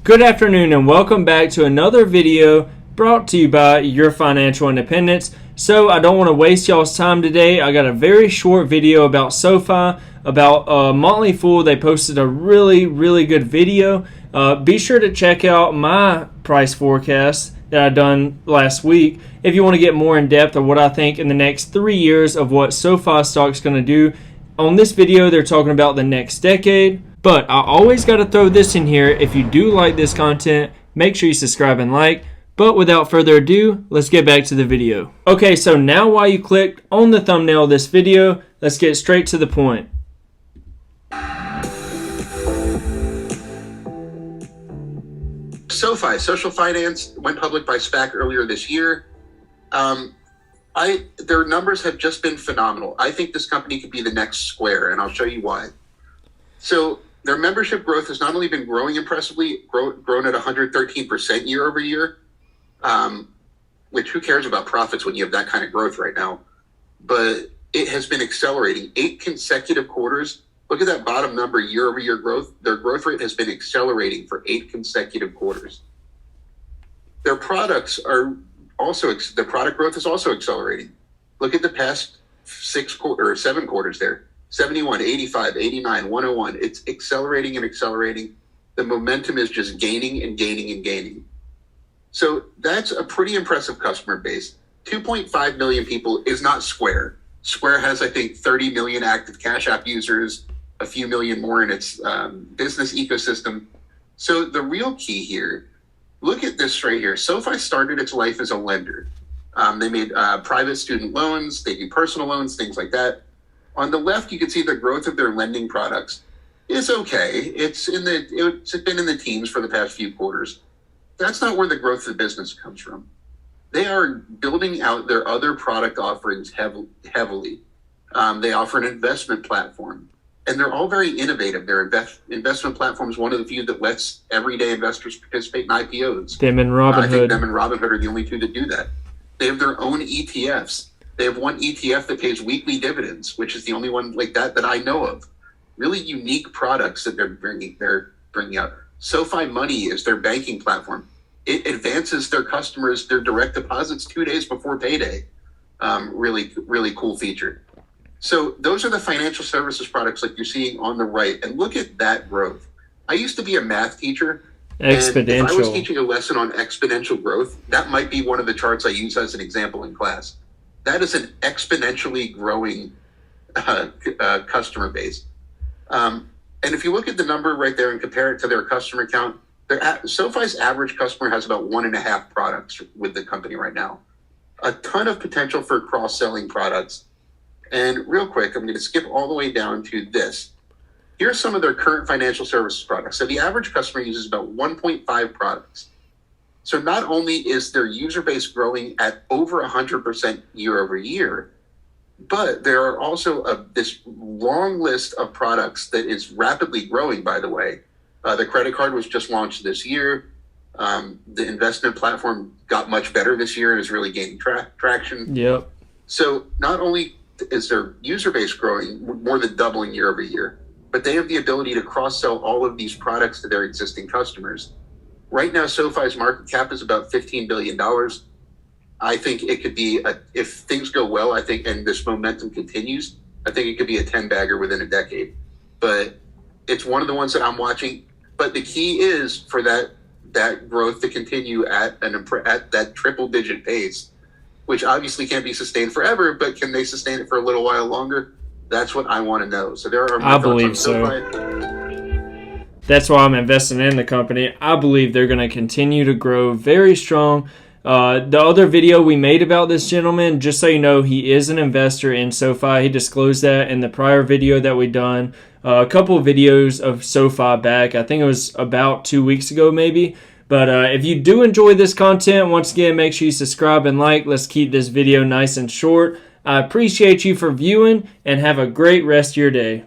Good afternoon and welcome back to another video brought to you by Your Financial Independence. So I don't want to waste y'all's time today. I got a very short video about Sofi, about Motley Fool. They posted a really good video. Be sure to check out my price forecast that I done last week if you want to get more in depth of what I think in the next 3 years of what Sofi stock's going to do. On this video, they're talking about the next decade. But I always got to throw this in here. If you do like this content, make sure you subscribe and like. But without further ado, let's get back to the video. Okay, so now while you clicked on the thumbnail of this video, let's get straight to the point. Sofi, Social Finance, went public by SPAC earlier this year. Their numbers have just been phenomenal. I think this company could be the next Square, and I'll show you why. So their membership growth has not only been growing impressively, grown at 113% year over year, which who cares about profits when you have that kind of growth right now, but it has been accelerating 8 consecutive quarters. Look at that bottom number, year over year growth. Their growth rate has been accelerating for 8 consecutive quarters. Their products are also, their product growth is also accelerating. Look at the past 7 quarters there. 71, 85, 89, 101. It's accelerating and accelerating. The momentum is just gaining and gaining and gaining. So that's a pretty impressive customer base. 2.5 million people is not Square. Square has, I think, 30 million active Cash App users, a few million more in its business ecosystem. So the real key here, look at this right here. Sofi started its life as a lender. They made private student loans. They do personal loans, things like that. On the left, you can see the growth of their lending products is okay. It's been in the teens for the past few quarters. That's not where the growth of the business comes from. They are building out their other product offerings heavily. They offer an investment platform, and they're all very innovative. Their investment platform is one of the few that lets everyday investors participate in IPOs. Them and Robinhood. I think them and Robinhood are the only two that do that. They have their own ETFs. They have one ETF that pays weekly dividends, which is the only one like that I know of. Really unique products that they're bringing out. Sofi Money is their banking platform. It advances their customers their direct deposits 2 days before payday. Really cool feature. So those are the financial services products like you're seeing on the right. And look at that growth. I used to be a math teacher. Exponential. And if I was teaching a lesson on exponential growth, that might be one of the charts I use as an example in class. That is an exponentially growing customer base. And if you look at the number right there and compare it to their customer count, Sofi's average customer has about 1.5 products with the company right now. A ton of potential for cross-selling products. And real quick, I'm going to skip all the way down to this. Here's some of their current financial services products. So the average customer uses about 1.5 products. So not only is their user base growing at over 100% year over year, but there are also this long list of products that is rapidly growing, by the way. The credit card was just launched this year. The investment platform got much better this year and is really gaining traction. Yep. So not only is their user base growing, more than doubling year over year, but they have the ability to cross-sell all of these products to their existing customers. Right now, Sofi's market cap is about $15 billion. I think it could be, if things go well, I think, and this momentum continues, I think it could be a 10-bagger within a decade. But it's one of the ones that I'm watching. But the key is for that growth to continue at that triple-digit pace, which obviously can't be sustained forever, but can they sustain it for a little while longer? That's what I want to know. So there are I believe so. That's why I'm investing in the company. I believe they're going to continue to grow very strong. The other video we made about this gentleman, just so you know, he is an investor in Sofi. He disclosed that in the prior video that we done. A couple of videos of Sofi back. I think it was about 2 weeks ago maybe. But if you do enjoy this content, once again, make sure you subscribe and like. Let's keep this video nice and short. I appreciate you for viewing and have a great rest of your day.